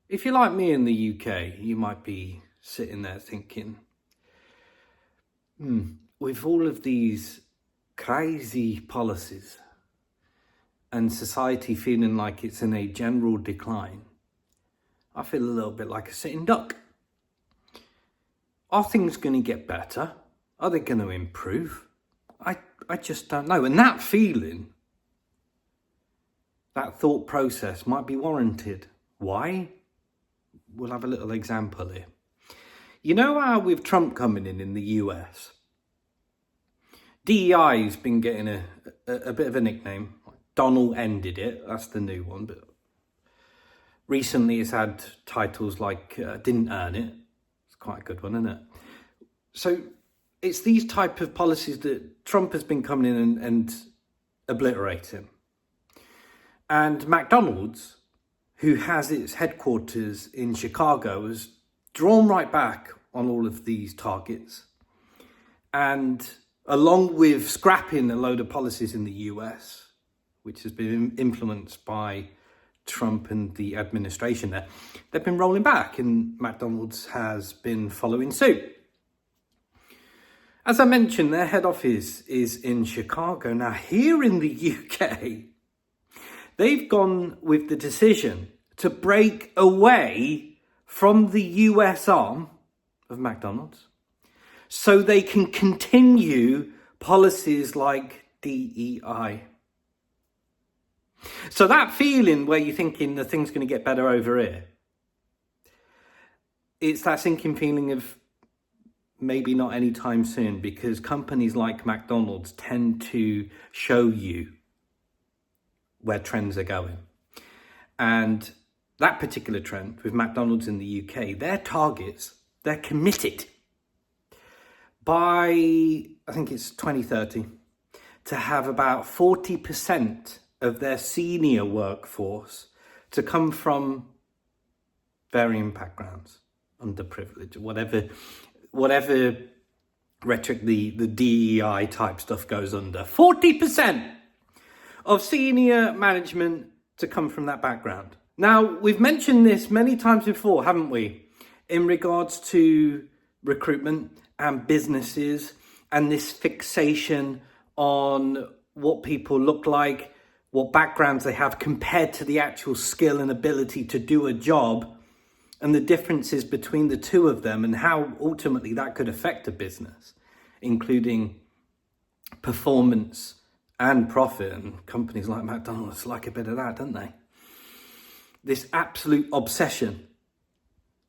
If you're like me in the UK, you might be sitting there thinking, with all of these crazy policies and society feeling like it's in a general decline, I feel a little bit like a sitting duck. Are things going to get better? Are they going to improve? I just don't know. And that feeling, that thought process might be warranted. Why? We'll have a little example here. You know how with Trump coming in the US, DEI's been getting a bit of a nickname. Donald ended it. That's the new one. But recently it's had titles like didn't earn it. It's quite a good one, isn't it? So it's these type of policies that Trump has been coming in and obliterating. And McDonald's, who has its headquarters in Chicago, has drawn right back on all of these targets. And along with scrapping a load of policies in the US, which has been influenced by Trump and the administration there, they've been rolling back, and McDonald's has been following suit. As I mentioned, their head office is in Chicago. Now, here in the UK, they've gone with the decision to break away from the US arm of McDonald's so they can continue policies like DEI. So that feeling where you're thinking the thing's going to get better over here, it's that sinking feeling of maybe not anytime soon, because companies like McDonald's tend to show you where trends are going. And that particular trend with McDonald's in the UK, their targets, they're committed by, I think it's 2030, to have about 40% of their senior workforce to come from varying backgrounds, underprivileged, whatever rhetoric the DEI type stuff goes under. 40% of senior management to come from that background. Now, we've mentioned this many times before, haven't we? In regards to recruitment and businesses and this fixation on what people look like, what backgrounds they have compared to the actual skill and ability to do a job, and the differences between the two of them and how ultimately that could affect a business, including performance and profit. And companies like McDonald's like a bit of that, don't they? This absolute obsession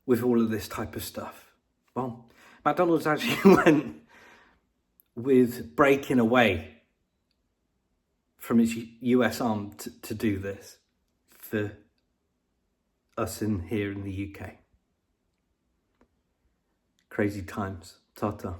with all of this type of stuff. Well, McDonald's actually went with breaking away from its US arm to do this for us here in the UK. Crazy times. Ta-ta.